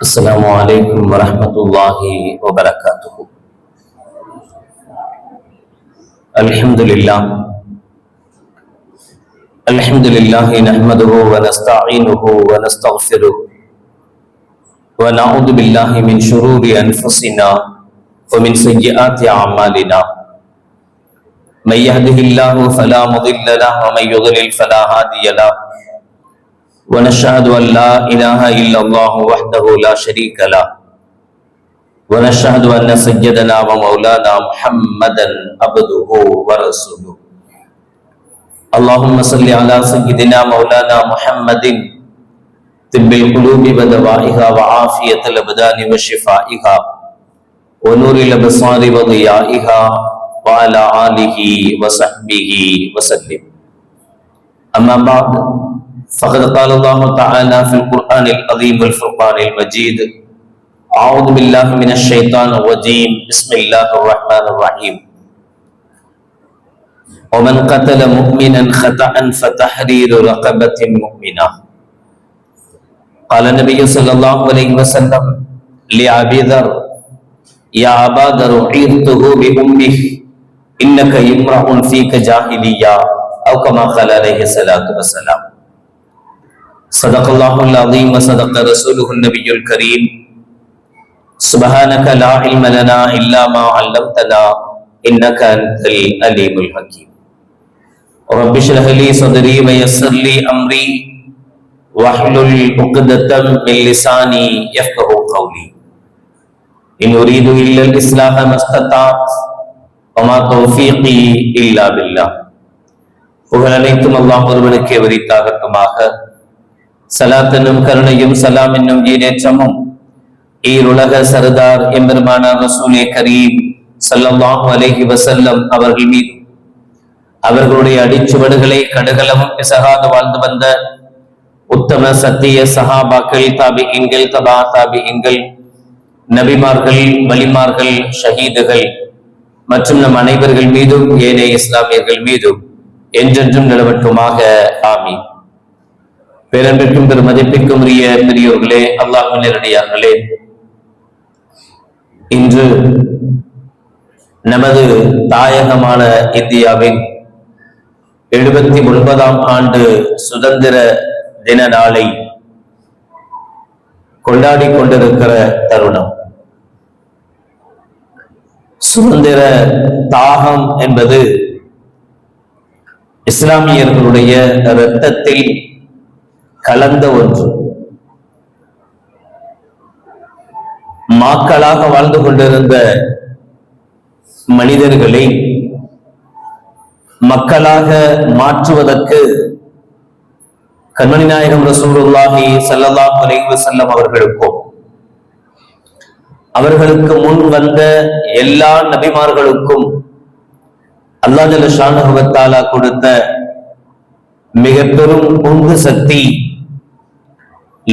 السلام عليكم ورحمة الله وبركاته. الحمد لله نحمده ونستعينه ونستغفره ونعوذ بالله من شرور أنفسنا ومن سيئات أعمالنا. من يهده الله فلا مضل له ومن يضلل فلا هادي له. ونشهد أن لا إله إلا الله وحده لا شريك له. ونشهد أن سيدنا ومولانا محمدا عبده ورسوله. اللهم صل على سيدنا مولانا محمد طب القلوب ودوائها وعافية الأبدان وشفائها ونور الأبصار وضيائها وعلى آله وصحبه وسلم. أما بعد، فقد قال الله تعالى في القرآن العظيم والفرقان المجيد: أعوذ بالله من الشيطان الرجيم، بسم الله الرحمن الرحيم. ومن قتل مؤمنا خطأ فتحرير رقبة مؤمنة. قال النبي صلى الله عليه وسلم لأبي ذر: يا أبا ذر عرته بأمه إنك امرأ فيك جاهلية، أو كما قال عليه الصلاة والسلام. صدق الله العظيم وصدق رسوله النبي الكريم. سبحانك لا علم لنا إلا ما علمتنا إنك أنت العليم الحكيم. رب اشرح لي صدري ويسر لي أمري واحلل عقدة من لساني يفقهوا قولي. إن أريد إلا الإصلاح ما استطعت وما توفيقي إلا بالله. புகழ் அனைத்தும் அல்லாஹ் ஒருவனுக்கே உரித்தாகட்டுமாக. சலாத் என்னும் கருணையும் சலாம் என்னும் ஈடேற்றமும் ஈருலக சர்தார் எம்பெருமானார் ரசூலே கரீம் ஸல்லல்லாஹு அலைஹி வஸல்லம் அவர்கள் மீது, அவர்களுடைய அடிச்சுவடுகளை கடுகளவும் பிசகாது வாழ்ந்து வந்த உத்தம சத்திய சஹாபாக்கள், தாபிஈன்கள், தபா தாபிஈன்கள், நபிமார்கள், வலிமார்கள், ஷஹீதுகள் மற்றும் நம் அனைவர்கள் மீதும் ஏனைய இஸ்லாமியர்கள் மீதும் என்றென்றும் நிலவட்டுமாக. ஆமீன். பேரன்பிற்கும் பெரும் மதிப்பிற்கும் உரிய பெரியோர்களே, அல்லாஹ்வின் நேரடியார்களே, இன்று நமது தாயகமான இந்தியாவின் 79ஆம் ஆண்டு சுதந்திர தின நாளை கொண்டாடி கொண்டிருக்கிற தருணம். சுதந்திர தாகம் என்பது இஸ்லாமியர்களுடைய இரத்தத்தில் கலந்த ஒன்று. மக்களாக வாழ்ந்து கொண்டிருந்த மனிதர்களை மக்களாக மாற்றுவதற்கு கண்மணி நாயகம் ரசூலுல்லாஹி ஸல்லல்லாஹு அலைஹி வஸல்லம் அவர்களுக்கும் அவர்களுக்கு முன் வந்த எல்லா நபிமார்களுக்கும் அல்லாஹ் ஜல்ல ஷானஹு வ தஆலா கொடுத்த மிக பெரும் உந்து சக்தி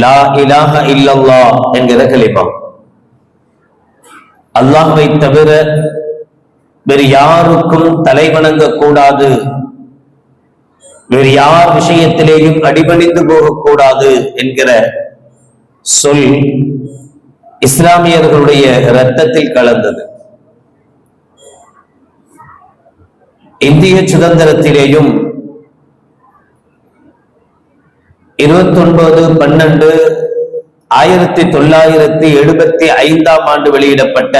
லா இலாஹ இல்லல்லாஹ் என்கிற கலிமா. அல்லாஹ்வை தவிர வேறு யாருக்கும் தலை வணங்க கூடாது, வேறு யார் விஷயத்திலேயும் அடிபணிந்து போகக்கூடாது என்கிற சொல் இஸ்லாமியர்களுடைய இரத்தத்தில் கலந்தது. இந்திய சுதந்திரத்திலேயும் 29/12/1975 ஆண்டு வெளியிடப்பட்ட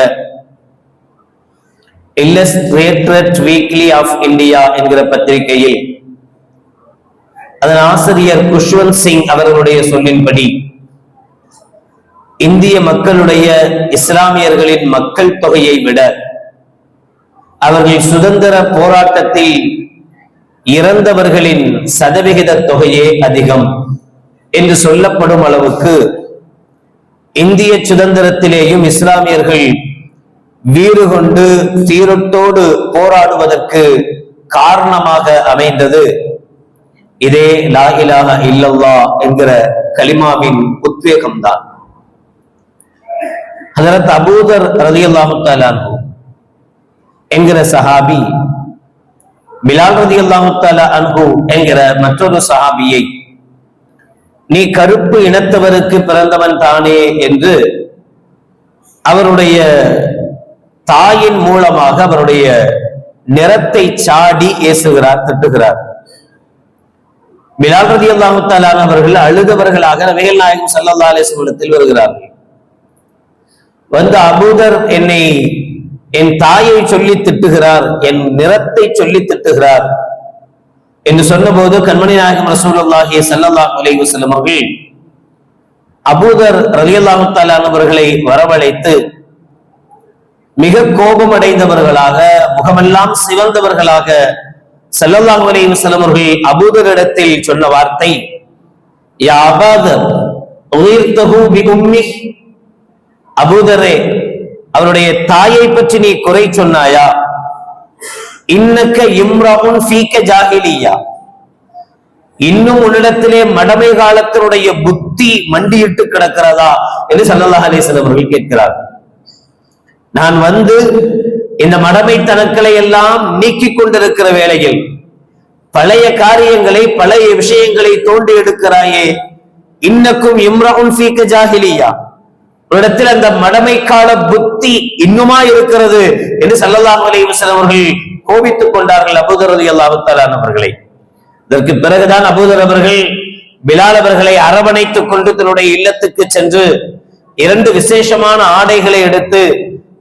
இல்லஸ்ட்ரேட்டட் வீக்லி ஆஃப் இந்தியா என்கிற பத்திரிகையில் அதன் ஆசிரியர் குஷ்வந்த் சிங் அவர்களுடைய சொல்லின்படி, இந்திய மக்களுடைய இஸ்லாமியர்களின் மக்கள் தொகையை விட அவர்கள் சுதந்திர போராட்டத்தில் இறந்தவர்களின் சதவிகித தொகையே அதிகம் என்று சொல்லப்படும் அளவுக்கு இந்திய சுதந்திரத்திலேயும் இஸ்லாமியர்கள் வீறு கொண்டு தீரத்தோடு போராடுவதற்கு காரணமாக அமைந்தது இதே லா இலாஹ இல்லல்லாஹ் என்கிற கலிமாவின் உத்வேகம்தான். ஹஜ்ரத் அபூதர் ரலியல்லாஹு தஆலா அன்ஹு என்கிற சஹாபி பிலால் ரலியல்லாஹு தஆலா அன்ஹு என்கிற மற்றொரு சஹாபியை நீ கருப்பு இனத்தவருக்கு பிறந்தவன் தானே என்று அவருடைய தாயின் மூலமாக அவருடைய நிறத்தை சாடி ஏசுகிறார், திட்டுகிறார். பிலால் ரலியல்லாஹு தஆலா அவர்கள் அழுதவர்களாக நபிகள் நாயகம் ஸல்லல்லாஹு அலைஹி வஸல்லம் வருகிறார்கள். வந்து அபூதர் என்னை என் தாயை சொல்லி திட்டுகிறார், என் நிறத்தை சொல்லி திட்டுகிறார் என்று சொன்னபோது கண்மணி நாயகம் ரசூலுல்லாஹி ஸல்லல்லாஹு அலைஹி வஸல்லம் அவர்கள் அபூதர் ரலியல்லாஹு தஆலா அவர்களை வரவழைத்து மிக கோபம் அடைந்தவர்களாக, முகமெல்லாம் சிவந்தவர்களாக ஸல்லல்லாஹு அலைஹி வஸல்லம் அவர்கள் அபூதரிடத்தில் சொன்ன வார்த்தை, யா அபூதர் உயிர்தஹு பி உம்மி, அபூதரே அவருடைய தாயை பற்றி நீ குறை சொன்னாயா? இன்னக்க இம்ரஉன் ஃபீக ஜாஹிலியா, இன்னும் உன்னிடத்திலே மடமை காலத்தினுடைய புத்தி மண்டியிட்டு கிடக்கிறதா என்று ஸல்லல்லாஹு அலைஹி வஸல்லம் அவர்கள் கேட்கிறார்கள். நான் வந்து இந்த மடமைத்தனக்களை எல்லாம் நீக்கிக் கொண்டிருக்கிற வேளையில் பழைய காரியங்களை, பழைய விஷயங்களை தோண்டி எடுக்கிறாயே, இன்னக்கும் இம்ரஉன் ஃபீக ஜாஹிலியா, இடத்தில் அந்த மடமை கால புத்தி இன்னுமா இருக்கிறது என்று ஸல்லல்லாஹு அலைஹி வஸல்லம் அவர்கள் கோபித்துக் கொண்டார்கள் அபூதர் ரலியல்லாஹு தஆலா அவர்களை. இதற்கு பிறகுதான் அபூதர் அவர்கள் பிலால் அவர்களை அரவணைத்துக் கொண்டு தன்னுடைய இல்லத்துக்கு சென்று 2 விசேஷமான ஆடைகளை எடுத்து,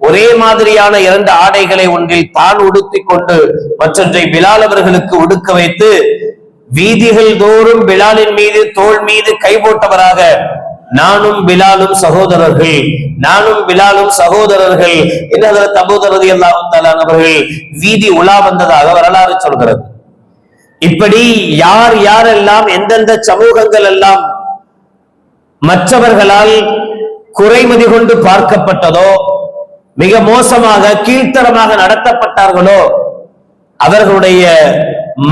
ஒரே மாதிரியான 2 ஆடைகளை ஒன்றில் தான் உடுத்திக் கொண்டு மற்றொன்றை பிலால் அவர்களுக்கு உடுக்க வைத்து, வீதிகள் தோறும் பிலாலின் மீது, தோள் மீது கை போட்டவராக, நானும் பிலாலும் சகோதரர்கள், நானும் பிலாலும் சகோதரர்கள் என்று ஹஜ்ரத் அபூதர் ரலியல்லாஹு தஆலா அவர்கள் வீதி உலா வந்ததாக வரலாறு சொல்கிறது. இப்படி யார் யாரெல்லாம், எந்தெந்த சமூகங்கள் எல்லாம் மற்றவர்களால் குறைமதி கொண்டு பார்க்கப்பட்டதோ, மிக மோசமாக கீழ்த்தரமாக நடத்தப்பட்டார்களோ, அவர்களுடைய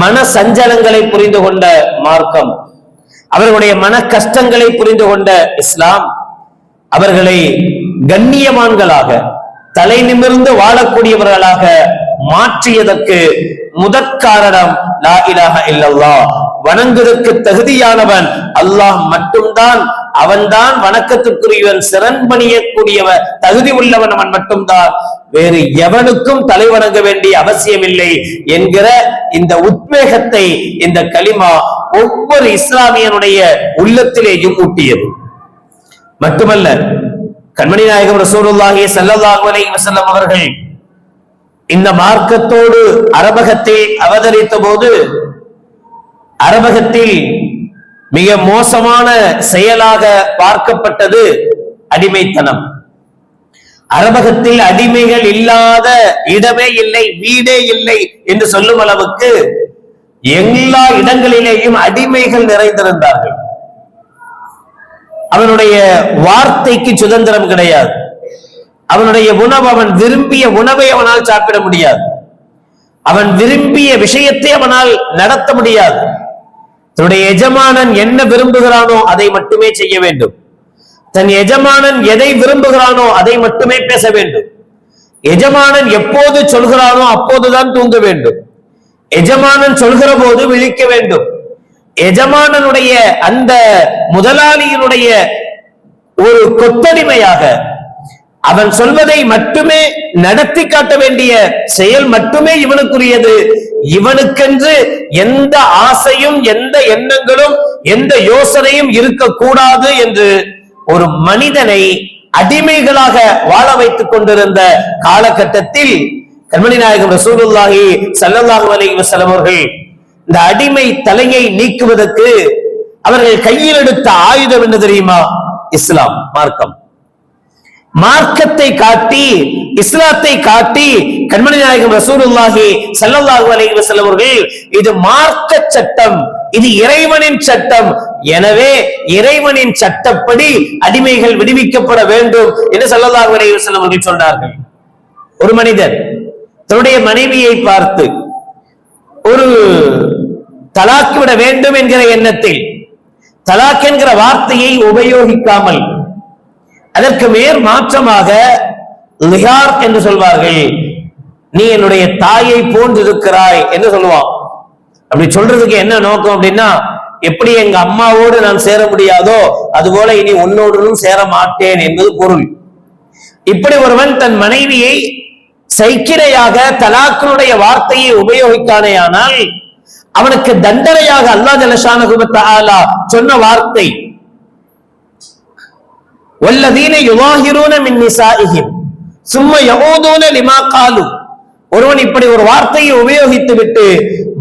மன சஞ்சலங்களை புரிந்து கொண்ட மார்க்கம், அவர்களுடைய மன கஷ்டங்களை புரிந்து கொண்ட இஸ்லாம் அவர்களை கண்ணியமான்களாக, தலை நிமிர்ந்து வாழக்கூடியவர்களாக மாற்றியதற்கு முதற்காரணம் லா இலாஹ இல்லல்லாஹ், வணங்குவதற்கு தகுதியானவன் அல்லாஹ் மட்டும்தான், அவன்தான் வணக்கத்துக்குரியவன், சிறன்பணியக்கூடியவன், தகுதி உள்ளவன் அவன் மட்டும்தான், வேறு எவனுக்கும் தலை வணங்க வேண்டிய அவசியம் இல்லை என்கிற இந்த உத்வேகத்தை இந்த கலிமா ஒவ்வொரு இஸ்லாமியனுடைய உள்ளத்திலேயும் ஊட்டியது. மட்டுமல்ல, கண்மணி நாயகம் ரசூலுல்லாஹி ஸல்லல்லாஹு அலைஹி வஸல்லம் அவர்கள் இந்த மார்க்கத்தோடு அரபகத்தில் அவதரித்த போது, அரபகத்தில் மிக மோசமான செயலாக பார்க்கப்பட்டது அடிமைத்தனம். அரபகத்தில் அடிமைகள் இல்லாத இடமே இல்லை, வீடே இல்லை என்று சொல்லும் அளவுக்கு எல்லா இடங்களிலேயும் அடிமைகள் நிறைந்திருந்தார்கள். அவனுடைய வார்த்தைக்கு சுதந்திரம் கிடையாது. அவனுடைய உணவு, அவன் விரும்பிய உணவை அவனால் சாப்பிட முடியாது. அவன் விரும்பிய விஷயத்தை அவனால் நடத்த முடியாது. தன்னுடைய எஜமானன் என்ன விரும்புகிறானோ அதை மட்டுமே செய்ய வேண்டும். தன் எஜமானன் எதை விரும்புகிறானோ அதை மட்டுமே பேச வேண்டும். எஜமானன் எப்போது சொல்கிறானோ அப்போதுதான் தூங்க வேண்டும். எஜமானன் சொல்கிற போது விழிக்க வேண்டும். எஜமானனுடைய அந்த முதலாளியினுடைய ஒரு கொத்தடிமையாக அவன் சொல்வதை மட்டுமே நடத்தி காட்ட வேண்டிய செயல் மட்டுமே இவனுக்குரியது. இவனுக்கென்று எந்த ஆசையும், எந்த எண்ணங்களும், எந்த யோசனையும் இருக்கக்கூடாது என்று ஒரு மனிதனை அடிமைகளாக வாழ வைத்துக் கொண்டிருந்த காலகட்டத்தில் கண்மணி நாயகம் ரசூலுல்லாஹி ஸல்லல்லாஹு அலைஹி வஸல்லம் அவர்கள் இந்த அடிமை தலையை நீக்குவதற்கு அவர்கள் கையில் எடுத்த ஆயுதம் என்ன தெரியுமா? இஸ்லாம், மார்க்கம். மார்க்கத்தை காட்டி, இஸ்லாத்தை காட்டி கண்மணி நாயகம் ரசூலுல்லாஹி ஸல்லல்லாஹு அலைஹி வஸல்லம் அவர்கள் இது மார்க்க சட்டம், இது இறைவனின் சட்டம், எனவே இறைவனின் சட்டப்படி அடிமைகள் விடுவிக்கப்பட வேண்டும் என்று ஸல்லல்லாஹு அலைஹி வஸல்லம் அவர்கள் சொன்னார்கள். ஒரு மனிதன் தன்னுடைய மனைவியை பார்த்து ஒரு தலாக் விட வேண்டும் என்கிற எண்ணத்தில் தலாக் என்கிற வார்த்தையை உபயோகிக்காமல் அதற்கு மேற் மாற்றமாக லிஹார் என்று சொல்வார்கள், நீ என்னுடைய தாயை போன்று இருக்கிறாய் என்று சொல்லுவான். அப்படி சொல்றதுக்கு என்ன நோக்கம் அப்படின்னா, எப்படி எங்க அம்மாவோடு நான் சேர முடியாதோ அதுபோல இனி உன்னோடும் சேர மாட்டேன் என்பது பொருள். இப்படி ஒருவன் தன் மனைவியை சைக்கிரையாக தலாக்கினுடைய வார்த்தையை உபயோகிக்கானேயானால் அவனுக்கு தண்டனையாக அல்லாஹ் ஜல்லஷானஹு வ தஆலா சொன்ன வார்த்தை வல்லதீன யுவாஹிரூன மின் நிசாஇஹிம் சும்ம யஊதுன லிமா காலு. ஒருவன் இப்படி ஒரு வார்த்தையை உபயோகித்து விட்டு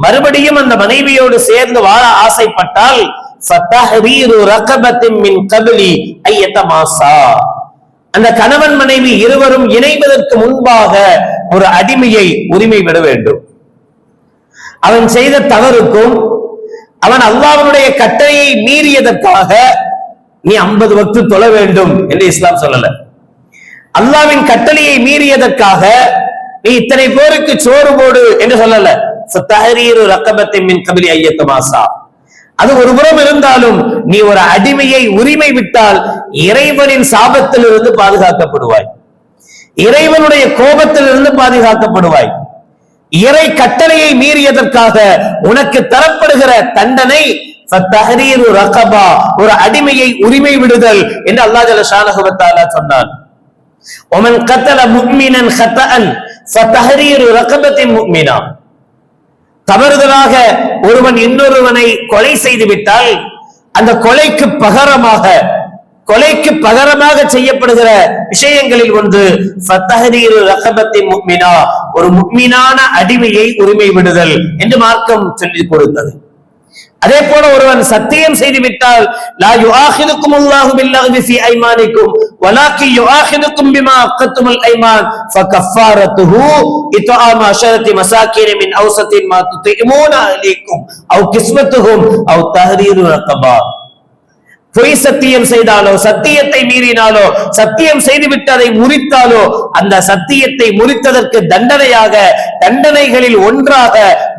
மறுபடியும் அந்த மனைவியோடு சேர்ந்து வாழ ஆசைப்பட்டால் ஃபதஹரீரு ரகபத்தின் மின் கப்லி ஐயதமாஸா, அந்த கணவன் மனைவி இருவரும் இணைவதற்கு முன்பாக ஒரு அடிமையை உரிமை விட வேண்டும். அவன் செய்த தவறுக்கும் அவன் அல்லாஹ்வுடைய கட்டளையை மீறியதற்காக நீ 50 வக்து தொழ வேண்டும் என்று இஸ்லாம் சொல்லல. அல்லாஹ்வின் கட்டளையை மீறியதற்காக நீ இத்தனை பேருக்கு சோறு போடு என்று சொல்லல. ஃபதஹரீரு ரகபத்தின் மின் கப்லி ஐயதமாஸா. அது ஒரு புறம் இருந்தாலும் நீ ஒரு அடிமையை உரிமை விட்டால் இறைவனின் சாபத்திலிருந்து பாதுகாக்கப்படுவாய், இறைவனுடைய கோபத்திலிருந்து பாதுகாக்கப்படுவாய். இறை கட்டளையை மீறியதற்காக உனக்கு தரப்படுகிற தண்டனை ஃபதஹரீரு ரகபா, ஒரு அடிமையை உரிமை விடுதல் என்று அல்லாஹ் ஜல்லஷானஹு வ தஆலா சொன்னான். ومن قتل مؤمنا خطأ فتحرير رقبة مؤمنة. தவறுதலாக ஒருவன் இன்னொருவனை கொலை செய்து விட்டால் அந்த கொலைக்கு பகரமாக செய்யப்படுகிற விஷயங்களில் ஒன்று ஃபதஹரீரு ரகபத்தின் முஃமினா, ஒரு முஃமினான அடிமையை உரிமை விடுதல் என்று மார்க்கம் சொல்லிக் கொடுத்தது. அதே போல ஒருவன் சத்தியம் செய்து விட்டால் லா யுஆஹிதுக்கும் அல்லாஹு பில்லஹ்வி ஃபீ ஐமானிக்கும் வலாக்கின் யுஆஹிதுக்கும் பிமா அக்துமுல் ஐமான் ஃபகஃபாரத்துஹு இத்ஆமு அஷரத்தி மசாகின் மின் அவ்ஸத்தின் மா துதிமூன அலைக்கும் அவ் கிஸ்வத்துஹும் அவ் தஹரீரு ரகபா. பொய் சத்தியம் செய்தாலோ, சத்தியத்தை மீறினாலோ, சத்தியம் செய்துவிட்டு அதை முறித்தாலோ, அந்த சத்தியத்தை முறித்ததற்கு தண்டனையாக, தண்டனைகளில் ஒன்றாக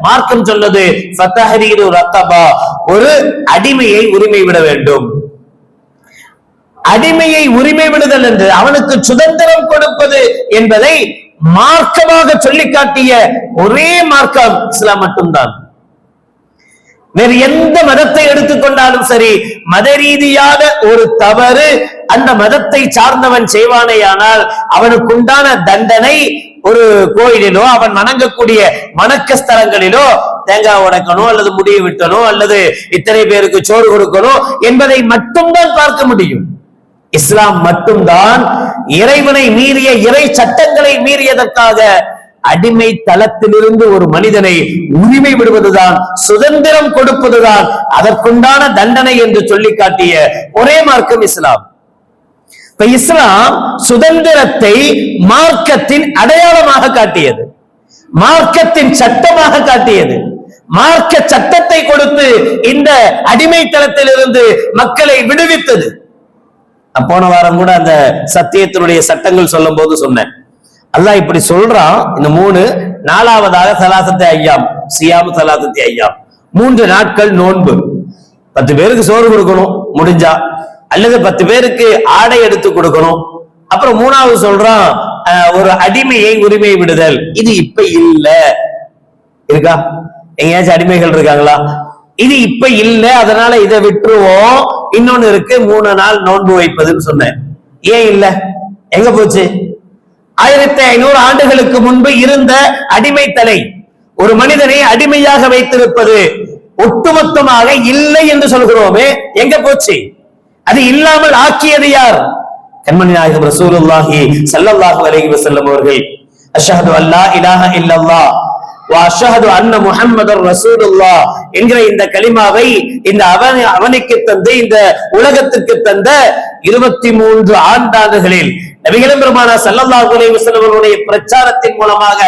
மார்க்கம் சொன்னது ஃபதஹரீரு ரகபா, ஒரு அடிமையை உரிமை விட வேண்டும். அடிமையை உரிமை விடுதல் என்று அவனுக்கு சுதந்திரம் கொடுப்பது என்பதை மார்க்கமாக சொல்லி காட்டிய ஒரே மார்க்கம் இஸ்லாம் மட்டும்தான். வேறு எந்த மதத்தை எடுத்துக்கொண்டாலும் சரி, மத ரீதியான ஒரு தவறு அந்த மதத்தை சார்ந்தவன் செய்வானேயானால் அவனுக்குண்டான தண்டனை ஒரு கோயிலிலோ அவன் வணங்கக்கூடிய வணக்க ஸ்தலங்களிலோ தேங்காய் உடைக்கணும் அல்லது முடிய விட்டணும் அல்லது இத்தனை பேருக்கு சோறு கொடுக்கணும் என்பதை மட்டும்தான் பார்க்க முடியும். இஸ்லாம் மட்டும்தான் இறைவனை மீறிய, இறை சட்டங்களை மீறியதற்காக அடிமை தளத்திலிருந்து ஒரு மனிதனை உரிமை விடுவதுதான், சுதந்திரம் கொடுப்பதுதான் அதற்குண்டான தண்டனை என்று சொல்லி காட்டிய ஒரே மார்க்கம் இஸ்லாம். இப்ப இஸ்லாம் சுதந்திரத்தை மார்க்கத்தின் அடையாளமாக காட்டியது, மார்க்கத்தின் சட்டமாக காட்டியது. மார்க்க சட்டத்தை கொடுத்து இந்த அடிமை தளத்திலிருந்து மக்களை விடுவித்தது. போன வாரம் கூட அந்த சத்தியத்தினுடைய சட்டங்கள் சொல்லும் போது சொன்னேன், அல்லாஹ் இப்படி சொல்றான். இந்த 3 நாலாவதாக சலாசத்தை ஐயாம், சியாமு சலாசத்தை ஐயாம், 3 நாட்கள் நோன்பு. 10 பேருக்கு சோறு கொடுக்கணும் முடிஞ்சா, அல்லது 10 பேருக்கு ஆடை எடுத்து கொடுக்கணும். அப்புறம் 3வது சொல்றான் ஒரு அடிமையை உரிமை விடுதல். இது இப்ப இல்ல, இருக்கா? எங்கேயாச்சும் அடிமைகள் இருக்காங்களா? இது இப்ப இல்ல, அதனால இதை விட்டுருவோம். இன்னொன்னு இருக்கு, 3 நாள் நோன்பு வைப்பதுன்னு சொன்னேன். ஏன் இல்ல? எங்க போச்சு? 1500 ஆண்டுகளுக்கு முன்பு இருந்த அடிமை தலை, ஒரு மனிதனை அடிமையாக வைத்திருப்பது ஒட்டுமொத்தமாக இல்லை என்று சொல்கிறோமே, எங்க போச்சு? அது இல்லாமல் ஆக்கியது யார்? கண்மணி நாயகம் ரசூலுல்லாஹி ஸல்லல்லாஹு அலைஹி வஸல்லம் அவர்கள் அஷ்ஹது அல்லா இலாஹ இல்லல்லாஹ் வ அஷ்ஹது அன்ன முஹம்மதர் ரசூலுல்லாஹ் என்கிற இந்த கலிமாவை இந்த அவனுக்கு தந்து இந்த உலகத்திற்கு தந்த 23 ஆண்டாண்டுகளில் நபிகள் பெருமானார் ஸல்லல்லாஹு அலைஹி வஸல்லம் அவர்களுடைய பிரச்சாரத்தின் மூலமாக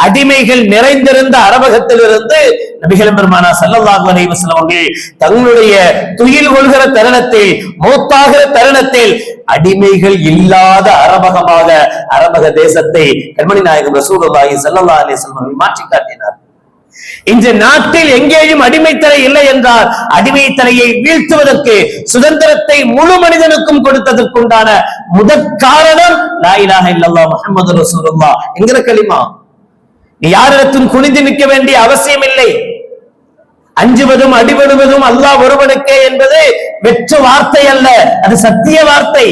அடிமைகள் நிறைந்திருந்த அரபகத்திலிருந்து நபிகள் பெருமானார் ஸல்லல்லாஹு அலைஹி வஸல்லம் அவர்கள் தங்களுடைய துயில் கொள்கிற தருணத்தில், மௌத்தாகிற தருணத்தில் அடிமைகள் இல்லாத அரபகமாக அரபக தேசத்தை கண்மணி நாயகம் ரசூலுல்லாஹி ஸல்லல்லாஹு அலைஹி வஸல்லம் அவர்கள் மாற்றி காட்டினார். இந்த நாட்டில் எங்கேயும் அடிமைத்தலை இல்லை என்றால் அடிமைத்தலையை வீழ்த்துவதற்கு, சுதந்திரத்தை முழு மனிதனுக்கும் கொடுத்ததற்குண்டான முதற் காரணம் லா இலாஹ இல்லல்லாஹ் முஹம்மது ரசூலுல்லாஹ் என்கிற கலிமா. நீ யாரிடத்தும் குனிந்து நிற்க வேண்டிய அவசியம் இல்லை. அஞ்சுவதும் அடிபடுவதும் அல்லாஹ் ஒருவனுக்கே என்பது வெற்று வார்த்தை அல்ல, அது சத்திய வார்த்தை.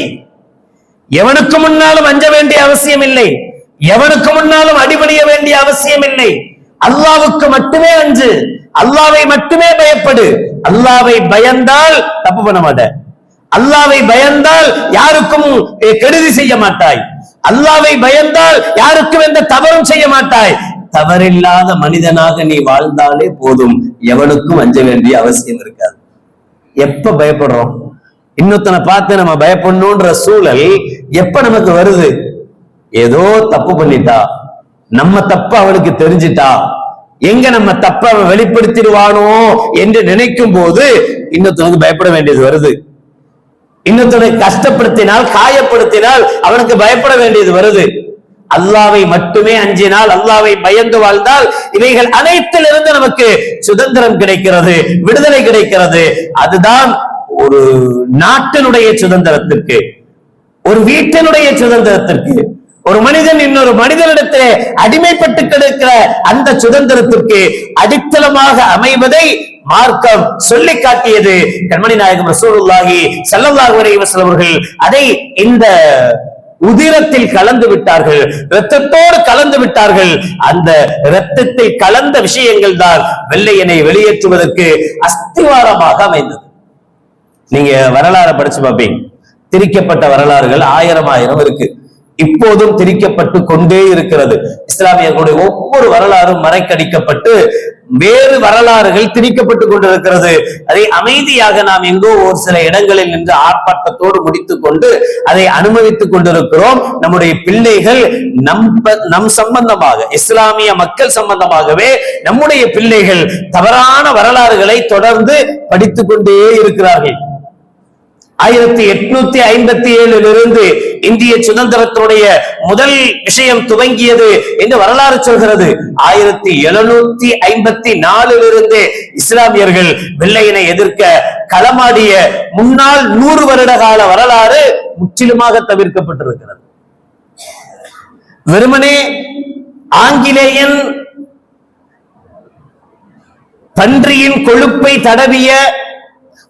எவனுக்கு முன்னாலும் அஞ்ச வேண்டிய அவசியம் இல்லை, எவனுக்கு முன்னாலும் அடிபடிய வேண்டிய அவசியம் இல்லை. அல்லாஹ்வுக்கு மட்டுமே அஞ்சு, அல்லாஹ்வை மட்டுமே பயப்படு. அல்லாஹ்வை பயந்தால் தப்பு பண்ண மாட்டாய், அல்லாஹ்வை பயந்தால் யாருக்கும் கெடுதி செய்ய மாட்டாய், அல்லாஹ்வை பயந்தால் யாருக்கும் எந்த தவறும் செய்ய மாட்டாய். தவறில்லாத மனிதனாக நீ வாழ்ந்தாலே போதும், எவனுக்கும் அஞ்ச வேண்டிய அவசியம் இருக்காது. எப்ப பயப்படுறோம்? இன்னொருத்தனை பார்த்து நம்ம பயப்படணும்ன்ற சூழல் எப்ப நமக்கு வருது? ஏதோ தப்பு பண்ணிட்டா, நம்ம தப்பு அவளுக்கு தெரிஞ்சிட்டா, எங்க நம்ம தப்ப அவன் வெளிப்படுத்திடுவானோ என்று நினைக்கும் போது இன்னொருத்தனுக்கு பயப்பட வேண்டியது வருது. இன்னொருத்தனை கஷ்டப்படுத்தினால், காயப்படுத்தினால் அவனுக்கு பயப்பட வேண்டியது வருது. அல்லாஹ்வை மட்டுமே அஞ்சினால், அல்லாஹ்வை பயந்து வாழ்ந்தால் இவைகள் அனைத்திலிருந்து நமக்கு சுதந்திரம் கிடைக்கிறது, விடுதலை கிடைக்கிறது. அதுதான் ஒரு நாட்டினுடைய சுதந்திரத்திற்கு, ஒரு வீட்டினுடைய சுதந்திரத்திற்கு, ஒரு மனிதன் இன்னொரு மனிதனிடத்திலே அடிமைப்பட்டு கிடக்கிற அந்த சுதந்திரத்திற்கு அடித்தளமாக அமைவதை மார்க்கம் சொல்லி காட்டியது. கண்மணி நாயகம் ரசூலுல்லாஹி ஸல்லல்லாஹு அலைஹி வஸல்லம் அவர்கள் அதை இந்த உதிரத்தில் கலந்து விட்டார்கள், இரத்தத்தோடு கலந்து விட்டார்கள். அந்த இரத்தத்தில் கலந்த விஷயங்கள் தான் வெள்ளையனை வெளியேற்றுவதற்கு அஸ்திவாரமாக அமைந்தது. நீங்க வரலாறு படிச்சு பார்ப்பீங்க, திரிக்கப்பட்ட வரலாறுகள் ஆயிரம் இருக்கு, இப்போதும் திரிக்கப்பட்டு கொண்டே இருக்கிறது. இஸ்லாமியர்களுடைய ஒவ்வொரு வரலாறும் மறைக்கடிக்கப்பட்டு வேறு வரலாறுகள் திரிக்கப்பட்டு கொண்டிருக்கிறது. அதை அமைதியாக நாம் எங்கோ ஒரு சில இடங்களில் நின்று ஆர்ப்பாட்டத்தோடு முடித்துக் கொண்டு அதை அனுமதித்துக் கொண்டிருக்கிறோம். நம்முடைய பிள்ளைகள் நம் சம்பந்தமாக, இஸ்லாமிய மக்கள் சம்பந்தமாகவே நம்முடைய பிள்ளைகள் தவறான வரலாறுகளை தொடர்ந்து படித்துக் கொண்டே இருக்கிறார்கள். 1857 இந்திய சுதந்திரத்தினுடைய முதல் விஷயம் துவங்கியது என்று வரலாறு சொல்கிறது. 1754 இஸ்லாமியர்கள் வெள்ளையனை எதிர்க்க களமாடிய முன்னாள் 100 வருட கால வரலாறு முற்றிலுமாக தவிர்க்கப்பட்டிருக்கிறது. வெறுமனே ஆங்கிலேயன் பன்றியின் கொழுப்பை தடவிய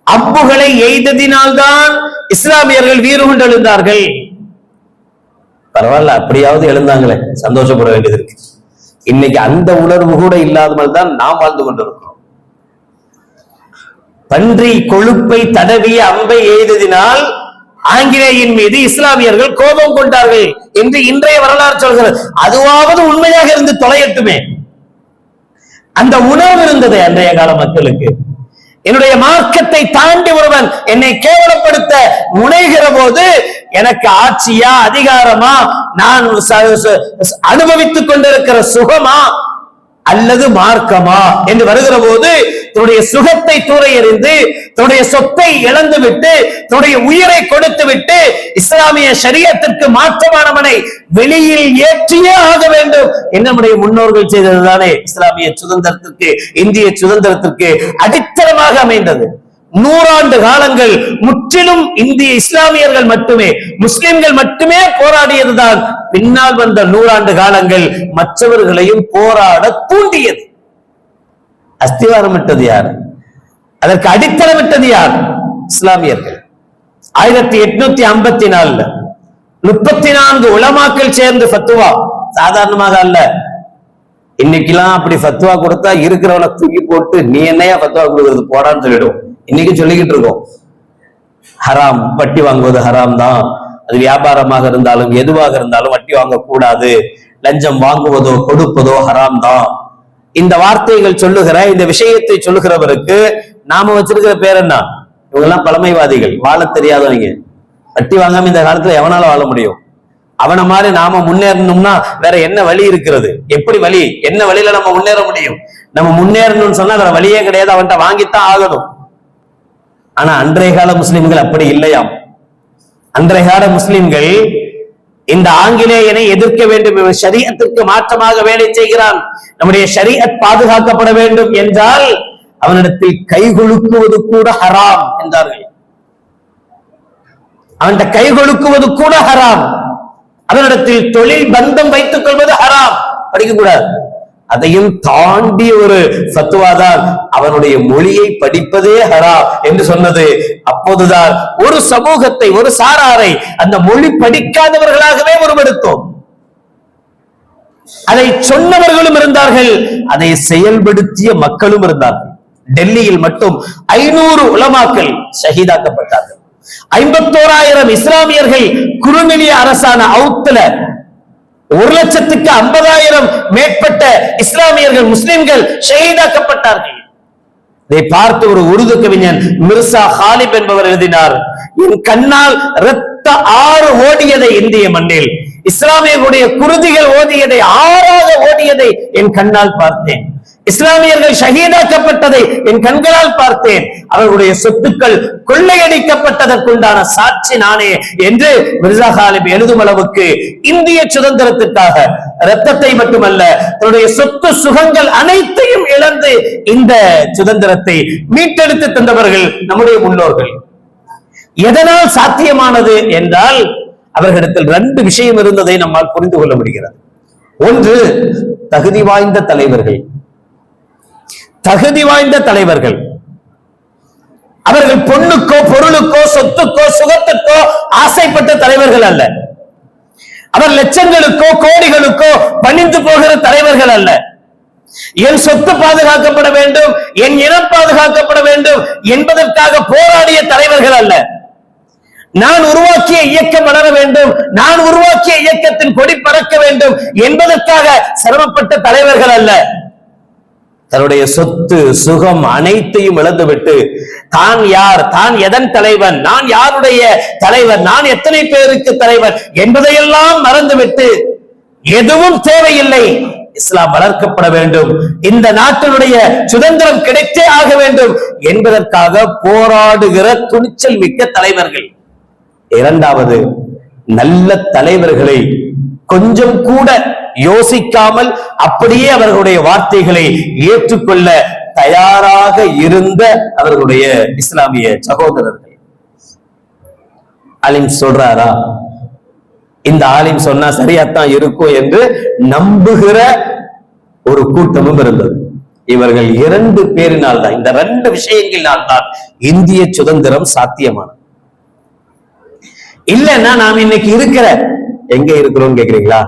அம்புகளை எய்ததினால்தான் இஸ்லாமியர்கள் வீறு கொண்டு எழுந்தார்கள். பரவாயில்ல, அப்படியாவது எழுந்தாங்களே, சந்தோஷப்பட வேண்டியது இருக்கு. இன்னைக்கு அந்த உணர்வு கூட இல்லாமல் தான் நாம் வாழ்ந்து கொண்டிருக்கிறோம். பன்றி கொழுப்பை தடவிய அம்பை எய்ததினால் ஆங்கிலேயின் மீது இஸ்லாமியர்கள் கோபம் கொண்டார்கள் என்று இன்றைய வரலாறு சொல்கிறது. அதுவாவது உண்மையாக இருந்து தொலையட்டுமே. அந்த உணர்வு இருந்தது அன்றைய கால மக்களுக்கு. என்னுடைய மார்க்கத்தை தாண்டி ஒருவன் என்னை கேவலப்படுத்த முனைகிற போது எனக்கு ஆட்சியா, அதிகாரமா, நான் அனுபவித்துக் கொண்டிருக்கிற சுகமா அல்லது மார்க்கமா என்று வருகிற போது தன்னுடைய சுகத்தை தூர எறிந்து, தன்னுடைய சொத்தை இழந்து விட்டு, தன்னுடைய உயிரை கொடுத்து விட்டு இஸ்லாமிய ஷரியத்திற்கு மாற்றமானவனை வெளியில் ஏற்றியே ஆக வேண்டும் என்று நம்முடைய முன்னோர்கள் செய்ததுதானே இஸ்லாமிய சுதந்திரத்திற்கு, இந்திய சுதந்திரத்திற்கு அடித்தளமாக அமைந்தது. 100 ஆண்டு காலங்கள் முற்றிலும் இந்திய இஸ்லாமியர்கள் மட்டுமே, முஸ்லிம்கள் மட்டுமே போராடியதுதான். பின்னால் வந்த 100 ஆண்டு காலங்கள் மற்றவர்களையும் போராட தூண்டியது. அஸ்திவாரமிட்டது யார்? அதற்கு அடித்தளமிட்டது யார்? இஸ்லாமியர்கள். 1854 34 உலமாக்கள் சேர்ந்து ஃபத்வா, சாதாரணமாக அல்ல. இன்னைக்கெல்லாம் அப்படி ஃபத்வா கொடுத்தா இருக்கிறவனை தூக்கி போட்டு நீ என்னையா ஃபத்வா கொடுக்கிறது போடான்னு சொல்லிடும். இன்னைக்கு சொல்லிக்கிட்டு இருக்கோம், ஹராம், வட்டி வாங்குவது ஹராம் தான், அது வியாபாரமாக இருந்தாலும் எதுவாக இருந்தாலும் வட்டி வாங்கக்கூடாது, லஞ்சம் வாங்குவதோ கொடுப்பதோ ஹராம் தான். இந்த வார்த்தைகள் சொல்லுகிற, இந்த விஷயத்தை சொல்லுகிறவருக்கு நாம வச்சிருக்கிற பேர் என்ன? இவங்க எல்லாம் பழமைவாதிகள், வாழ தெரியாதவங்க. வட்டி வாங்காம இந்த காலத்துல எவனால வாழ முடியும்? அவனை மாதிரி நாம முன்னேறணும்னா வேற என்ன வழி இருக்கிறது? எப்படி வழி? என்ன வழியில நம்ம முன்னேற முடியும்? நம்ம முன்னேறணும்னு சொன்னா வேற வழியே கிடையாது, அவன்கிட்ட வாங்கித்தான் ஆகணும். ஆனா அன்றைய கால முஸ்லிம்கள் அப்படி இல்லையாம். அன்றைய கால முஸ்லிம்கள் இந்த ஆங்கிலேயனை எதிர்க்க வேண்டும், ஷரியத்திற்கு மாற்றமாக வேலை செய்கிறான், நம்முடைய ஷரியத் பாதுகாக்கப்பட வேண்டும் என்றால் அவனிடத்தில் கை கொழுக்குவது கூட ஹராம் என்றார்கள். அவன்கிட்ட கை கொழுக்குவது கூட ஹராம். அவனிடத்தில் தொழில் பந்தம் வைத்துக் கொள்வது ஹராம், படிக்க கூடாது. அதையும் தாண்டி ஒரு ஃபத்வா தான் அவனுடைய மொழியை படிப்பதே ஹராம் என்று சொன்னது. அப்போதுதான் ஒரு சமூகத்தை, ஒரு சாராரை அந்த மொழி படிக்காதவர்களாகவே உருவெடுத்தோம். அதை சொன்னவர்களும் இருந்தார்கள், அதை செயல்படுத்திய மக்களும் இருந்தார்கள். டெல்லியில் மட்டும் 500 உலமாக்கள் ஷஹீதாக்கப்பட்டார்கள். 51,000 இஸ்லாமியர்கள் குறுநிலிய அரசான அவுத்துல 1,50,000 மேற்பட்ட இஸ்லாமியர்கள், முஸ்லிம்கள் ஷஹீதாக்கப்பட்டார்கள். இதை பார்த்து ஒரு உருது கவிஞன் மிர்சா ஹாலிப் என்பவர் எழுதினார், என் கண்ணால் இரத்த ஆறு ஓடியதை இந்திய மண்ணில், இஸ்லாமியர்களுடைய குருதிகள் ஓடியதை, ஆறாக ஓடியதை என் கண்ணால் பார்த்தேன். இஸ்லாமியர்கள் ஷஹீதாக்கப்பட்டதை என் கண்களால் பார்த்தேன். அவர்களுடைய சொத்துக்கள் கொள்ளையடிக்கப்பட்டதற்குண்டான சாட்சி நானே என்று மிர்சா காலிப் எழுதும் அளவுக்கு இந்திய சுதந்திரத்திற்காக இரத்தத்தை மட்டுமல்ல, தன்னுடைய சொத்து சுகங்கள் அனைத்தையும் இழந்து இந்த சுதந்திரத்தை மீட்டெடுத்து தந்தவர்கள் நம்முடைய முன்னோர்கள். எதனால் சாத்தியமானது என்றால், அவர்களிடத்தில் 2 விஷயம் இருந்ததை நம்மால் புரிந்து கொள்ள முடிகிறது. ஒன்று, தகுதி வாய்ந்த தலைவர்கள். தகுதி வாய்ந்த தலைவர்கள். அவர்கள் பொண்ணுக்கோ பொருளுக்கோ சொத்துக்கோ சுகத்துக்கோ ஆசைப்பட்ட தலைவர்கள் அல்ல. அவர் லட்சங்களுக்கோ கோடிகளுக்கோ பணிந்து போகிற தலைவர்கள் அல்ல. என் சொத்து பாதுகாக்கப்பட வேண்டும், என் இனம் பாதுகாக்கப்பட வேண்டும் என்பதற்காக போராடிய தலைவர்கள் அல்ல. நான் உருவாக்கிய இயக்கம் வளர வேண்டும், நான் உருவாக்கிய இயக்கத்தின் கொடி பறக்க வேண்டும் என்பதற்காக சிரமப்பட்ட தலைவர்கள் அல்ல. தன்னுடைய சொத்து சுகம் அனைத்தையும் இழந்துவிட்டு தான் யார், தான் எதன் தலைவன், நான் யாருடைய தலைவர், நான் எத்தனை பேருக்கு தலைவர் என்பதையெல்லாம் மறந்துவிட்டு, எதுவும் தேவையில்லை, இஸ்லாம் வளர்க்கப்பட வேண்டும், இந்த நாட்டினுடைய சுதந்திரம் கிடைத்தே ஆக வேண்டும் என்பதற்காக போராடுகிற துணிச்சல் மிக்க தலைவர்கள். இரண்டாவது, நல்ல தலைவர்களை கொஞ்சம் கூட யோசிக்காமல் அப்படியே அவர்களுடைய வார்த்தைகளை ஏற்றுக்கொள்ள தயாராக இருந்த அவர்களுடைய இஸ்லாமிய சகோதரர்கள். ஆலிம் சொல்றாரா, இந்த ஆலிம் சொன்னா சரியாத்தான் இருக்கும் என்று நம்புகிற ஒரு கூட்டமும் இருந்தது. இவர்கள் 2 பேரினால் தான், இந்த 2 விஷயங்களினால் தான் இந்திய சுதந்திரம் சாத்தியமானது. இல்லைன்னா நாம் இன்னைக்கு இருக்கிற எங்க இருக்கிறோம் கேக்குறீங்களா?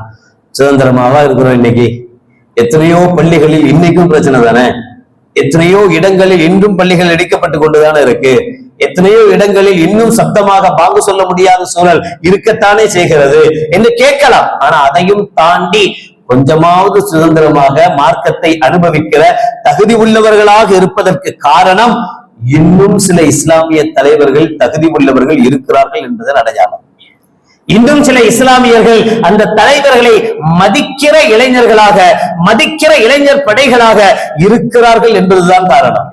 சுதந்திரமாவா இருக்கிறோம்? இன்னைக்கு எத்தனையோ பள்ளிகளில் இன்னைக்கும் பிரச்சனை தானே, எத்தனையோ இடங்களில் இன்றும் பள்ளிகள் இடிக்கப்பட்டு கொண்டுதானே இருக்கு, எத்தனையோ இடங்களில் இன்னும் சப்தமாக பாங்கு சொல்ல முடியாத சூழல் இருக்கத்தானே செய்கிறது என்று கேட்கலாம். ஆனா அதையும் தாண்டி கொஞ்சமாவது சுதந்திரமாக மார்க்கத்தை அனுபவிக்கிற தகுதி உள்ளவர்களாக இருப்பதற்கு காரணம், இன்னும் சில இஸ்லாமிய தலைவர்கள் தகுதி உள்ளவர்கள் இருக்கிறார்கள் என்பதன் அடையாளம். இன்னும் சில இஸ்லாமியர்கள் அந்த தலைவர்களை மதிக்கிற இளைஞர்களாக, மதிக்கிற இளைஞர் படைகளாக இருக்கிறார்கள் என்பதுதான் காரணம்.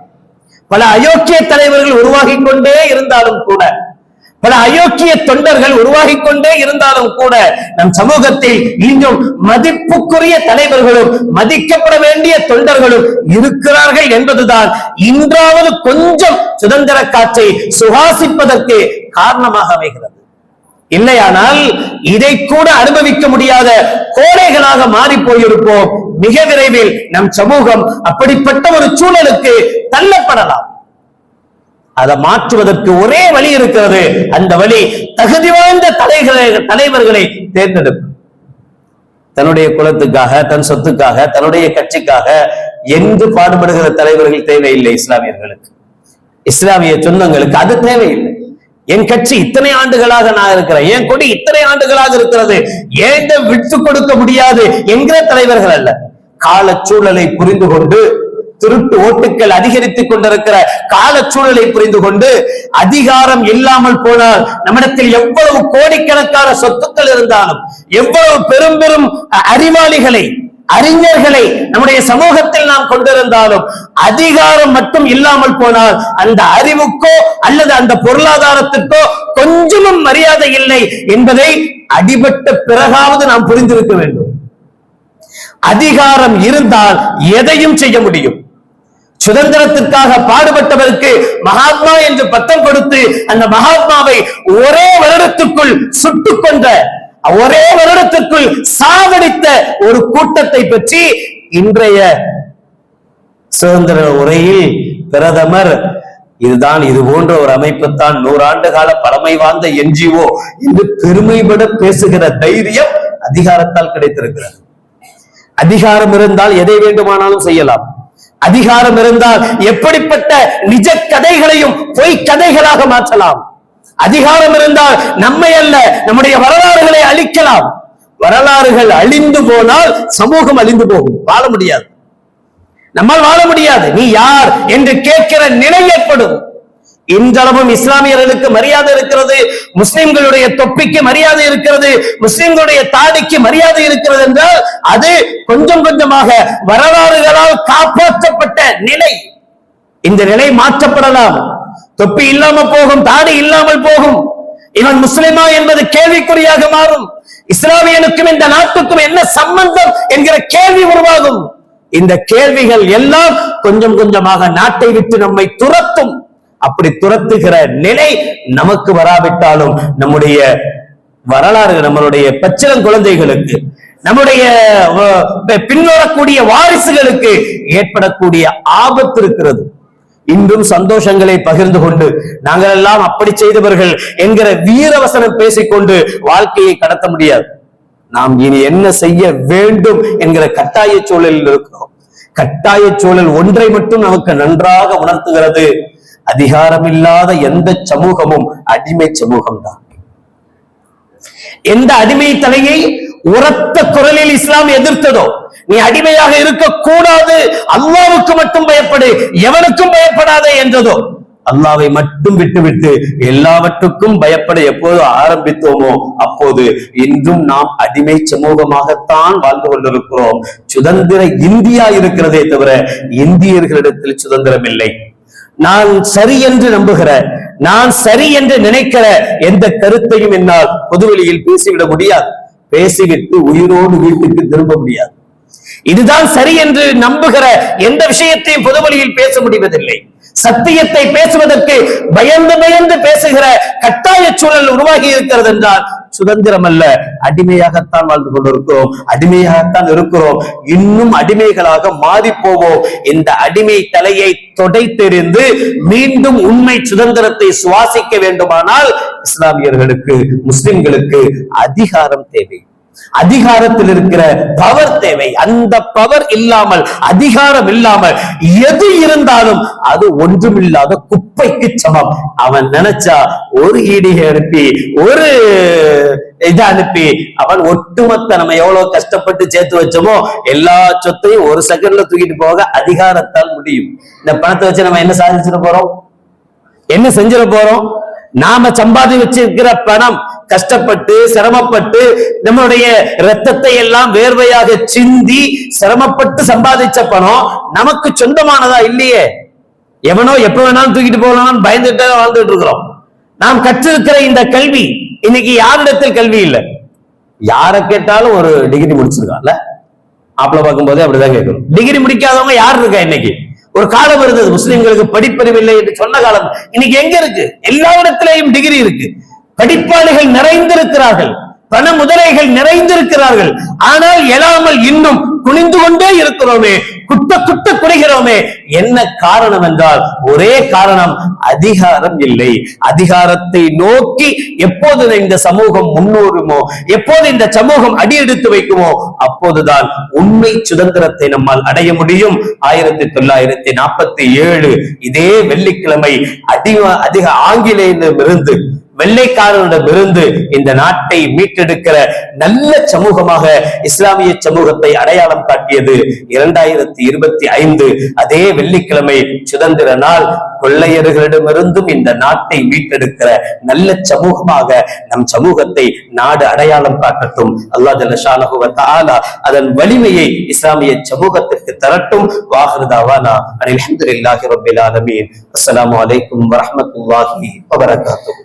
பல அயோக்கிய தலைவர்கள் உருவாகி கொண்டே இருந்தாலும் கூட, பல அயோக்கிய தொண்டர்கள் உருவாகி கொண்டே இருந்தாலும் கூட, நம் சமூகத்தில் இன்னும் மதிப்புக்குரிய தலைவர்களும் மதிக்கப்பட வேண்டிய தொண்டர்களும் இருக்கிறார்கள் என்பதுதான் இன்றாவது கொஞ்சம் சுதந்திர காற்றை சுவாசிப்பதற்கு காரணமாக அமைகிறது. இல்லையானால் இதை கூட அனுபவிக்க முடியாத கோழைகளாக மாறி போயிருப்போம். மிக விரைவில் நம் சமூகம் அப்படிப்பட்ட ஒரு சூழலுக்கு தள்ளப்படலாம். அதை மாற்றுவதற்கு ஒரே வழி இருக்கிறது. அந்த வழி தகுதி வாய்ந்த தலைவர்களை தேர்ந்தெடுப்பு. தன்னுடைய குலத்துக்காக, தன் சொத்துக்காக, தன்னுடைய கட்சிக்காக என்று பாடுபடுகிற தலைவர்கள் தேவையில்லை. இஸ்லாமியர்களுக்கு, இஸ்லாமிய சொந்தங்களுக்கு அது தேவையில்லை. என் கட்சி இத்தனை ஆண்டுகளாக நான் இருக்கிறேன், என் கொடி இத்தனை ஆண்டுகளாக இருக்கிறது, ஏன் விட்டு கொடுக்க முடியாது என்கிற தலைவர்கள் அல்ல. கால சூழலை புரிந்து கொண்டு, திருட்டு ஓட்டுக்கள் அதிகரித்துக் கொண்டிருக்கிற கால சூழலை புரிந்து கொண்டு, அதிகாரம் இல்லாமல் போனால் நம்மிடத்தில் எவ்வளவு கோடிக்கணக்கான சொத்துக்கள் இருந்தாலும், எவ்வளவு பெரும் பெரும் அறிவாளிகளை, அறிஞர்களை நம்முடைய சமூகத்தில் நாம் கொண்டிருந்தாலும், அதிகாரம் மட்டும் இல்லாமல் போனால் அந்த அறிவுக்கோ அல்லது அந்த பொருளாதாரத்திற்கோ கொஞ்சமும் மரியாதை இல்லை என்பதை அடிபட்ட பிறகாவது நாம் புரிந்திருக்க வேண்டும். அதிகாரம் இருந்தால் எதையும் செய்ய முடியும். சுதந்திரத்திற்காக பாடுபட்டவருக்கு மகாத்மா என்று பட்டம் கொடுத்து அந்த மகாத்மாவை ஒரே வருடத்துக்குள் சுட்டுக் கொன்ற ஒரே வருடத்திற்குள் சாவடித்த ஒரு கூட்டத்தை பற்றி இன்றைய சுதந்திர உரையில் பிரதமர் இதுதான், இது போன்ற ஒரு அமைப்பு தான் 100 ஆண்டு கால பழமை வாய்ந்த NGO என்று பெருமைப்பட பேசுகிற தைரியம் அதிகாரத்தால் கிடைத்திருக்கிறது. அதிகாரம் இருந்தால் எதை வேண்டுமானாலும் செய்யலாம். அதிகாரம் இருந்தால் எப்படிப்பட்ட நிஜ கதைகளையும் பொய் கதைகளாக மாற்றலாம். அதிகாரம் இருந்தால் நம்மை அல்ல, நம்முடைய வரலாறுகளை அழிக்கலாம். வரலாறுகள் அழிந்து போனால் சமூகம் அழிந்து போகும், வாழ முடியாது, நம்மால் வாழ முடியாது. நீ யார் என்று கேட்கிற நிலை ஏற்படும். இன்றளவும் இஸ்லாமியர்களுக்கு மரியாதை இருக்கிறது, முஸ்லிம்களுடைய தொப்பிக்கு மரியாதை இருக்கிறது, முஸ்லிம்களுடைய தாடிக்கு மரியாதை இருக்கிறது என்றால் அது கொஞ்சம் கொஞ்சமாக வரலாறுகளால் காப்பாற்றப்பட்ட நிலை. இந்த நிலை மாற்றப்படலாம். தொப்பி இல்லாம போகும், தாடி இல்லாமல் போகும். இவன் முஸ்லிமா என்பது கேள்விக்குறியாக மாறும். இஸ்லாமியனுக்கும் இந்த நாட்டுக்கும் என்ன சம்பந்தம் என்கிற கேள்வி உருவாகும். இந்த கேள்விகள் எல்லாம் கொஞ்சம் கொஞ்சமாக நாட்டை விட்டு நம்மை துரத்தும். அப்படி துரத்துகிற நிலை நமக்கு வராவிட்டாலும் நம்முடைய வரலாறு, நம்மளுடைய பச்சிளம் குழந்தைகளுக்கு, நம்முடைய பின்வரக்கூடிய வாரிசுகளுக்கு ஏற்படக்கூடிய ஆபத்து இருக்கிறது. இன்றும் சந்தோஷங்களை பகிர்ந்து கொண்டு நாங்கள் எல்லாம் அப்படி செய்தவர்கள் என்கிற வீரவசனம் பேசிக்கொண்டு வாழ்க்கையை கடத்த முடியாது. நாம் இனி என்ன செய்ய வேண்டும் என்கிற கட்டாய சூழலில் இருக்கிறோம். கட்டாய சூழல் ஒன்றை மட்டும் நமக்கு நன்றாக உணர்த்துகிறது, அதிகாரம் இல்லாத எந்த சமூகமும் அடிமை சமூகம்தான். எந்த அடிமை தலையை உரத்த குரலில் இஸ்லாம் எதிர்த்ததோ, நீ அடிமையாக இருக்கக்கூடாது, அல்லாஹ்வுக்கு மட்டும் பயப்படு, எவனுக்கும் பயப்படாதே என்றதோ, அல்லாஹ்வை மட்டும் விட்டுவிட்டு எல்லாவற்றுக்கும் பயப்பட எப்போது ஆரம்பித்தோமோ அப்போது இன்றும் நாம் அடிமை சமூகமாகத்தான் வாழ்ந்து கொண்டிருக்கிறோம். சுதந்திர இந்தியா இருக்கிறதே தவிர இந்தியர்களிடத்தில் சுதந்திரம் இல்லை. நான் சரி என்று நம்புகிற, நான் சரி என்று நினைக்கிற எந்த கருத்தையும் என்னால் பொதுவெளியில் பேசிவிட முடியாது. பேசிவிட்டு உயிரோடு வீட்டுக்கு திரும்ப முடியாது. இதுதான் சரி என்று நம்புகிற எந்த விஷயத்தையும் பொதுவெளியில் பேச முடிவதில்லை. சத்தியத்தை பேசுவதற்கு பயந்து பயந்து பேசுகிற கட்டாய சூழல் உருவாகி இருக்கிறது என்றால் சுதந்திரம் அல்ல, அடிமையாகத்தான் வாழ்ந்து கொண்டிருக்கிறோம், அடிமையாகத்தான் இருக்கிறோம். இன்னும் அடிமைகளாக மாறி போவோம். இந்த அடிமை தலையை தொடைத்தெறிந்து மீண்டும் உண்மை சுதந்திரத்தை சுவாசிக்க வேண்டுமானால் இஸ்லாமியர்களுக்கு, முஸ்லிம்களுக்கு அதிகாரம் தேவை. அதிகாரத்தில் இருக்கிற பவர் தேவை. அந்த பவர் இல்லாமல், அதிகாரம் இல்லாமல் எது இருந்தாலும் அது ஒன்றுமில்லாத குப்பைக்கு சமம். அவன் நினைச்சா ஒரு ஈடிகை அனுப்பி, ஒரு இதை அனுப்பி, அவன் ஒட்டுமொத்த நம்ம எவ்வளவு கஷ்டப்பட்டு சேர்த்து வச்சோமோ எல்லா சொத்தையும் ஒரு செகண்ட்ல தூக்கிட்டு போக அதிகாரத்தால் முடியும். இந்த பணத்தை வச்சு நம்ம என்ன சாதிச்சிட போறோம், என்ன செஞ்சிட போறோம்? நாம சம்பாதி வச்சிருக்கிற பணம் கஷ்டப்பட்டு சிரமப்பட்டு நம்மளுடைய ரத்தத்தை எல்லாம் வேர்வையாக சிந்தி சிரமப்பட்டு சம்பாதிச்ச பணம் நமக்கு சொந்தமானதா இல்லையே. எவனோ எப்ப வேணாலும் தூக்கிட்டு போகலாம் பயந்துட்டு வாழ்ந்துட்டு இருக்கிறோம். நாம் கற்றிருக்கிற இந்த கல்வி இன்னைக்கு யாரிடத்தில் கல்வி இல்லை. யாரை கேட்டாலும் ஒரு டிகிரி முடிச்சிருக்கான்ல, ஆப்பிள பார்க்கும் போதே அப்படிதான் கேட்கணும். டிகிரி முடிக்காதவங்க யார் இருக்கா? இன்னைக்கு ஒரு காலம் இருந்தது முஸ்லிம்களுக்கு படிப்பறிவு இல்லை என்று சொன்ன காலம். இன்னைக்கு எங்க இருக்கு? எல்லா இடத்திலேயும் டிகிரி இருக்கு. படிப்பாளிகள் நிறைந்திருக்கிறார்கள், பண முதலைகள் நிறைந்திருக்கிறார்கள். ஆனால் எழாமல் இன்னும் குனிந்து கொண்டே இருக்கிறோமே, குட்ட குட்ட குறைகிறோமே. என்ன காரணம் என்றால் ஒரே காரணம், அதிகாரம் இல்லை. அதிகாரத்தை நோக்கி எப்போது இந்த சமூகம் முன்னோருமோ, எப்போது இந்த சமூகம் அடியெடுத்து வைக்குமோ அப்போதுதான் உண்மை சுதந்திரத்தை நம்மால் அடைய முடியும். 1947 இதே வெள்ளிக்கிழமை அதிக ஆங்கிலேயரிடமிருந்து, வெள்ளைக்காரனிடமிருந்து இந்த நாட்டை மீட்டெடுக்கிற நல்ல சமூகமாக இஸ்லாமிய சமூகத்தை அடையாளம் காட்டியது 2025 அதே வெள்ளிக்கிழமை சுதந்திர நாள். கொள்ளையர்களிடமிருந்தும் இந்த நாட்டை மீட்டெடுக்கிற நல்ல சமூகமாக நம் சமூகத்தை நாடு அடையாளம் காட்டட்டும். அல்லாஹ் ஜல்ல ஷானஹு வ தஆலா அதன் வலிமையை இஸ்லாமிய சமூகத்திற்கு தரட்டும். வாஹிரு தஅவானா அல்ஹம்துலில்லாஹி ரப்பில் ஆலமீன். அஸ்ஸலாமு அலைக்கும் வரஹ்மத்துல்லாஹி வ பரகாத்துஹு.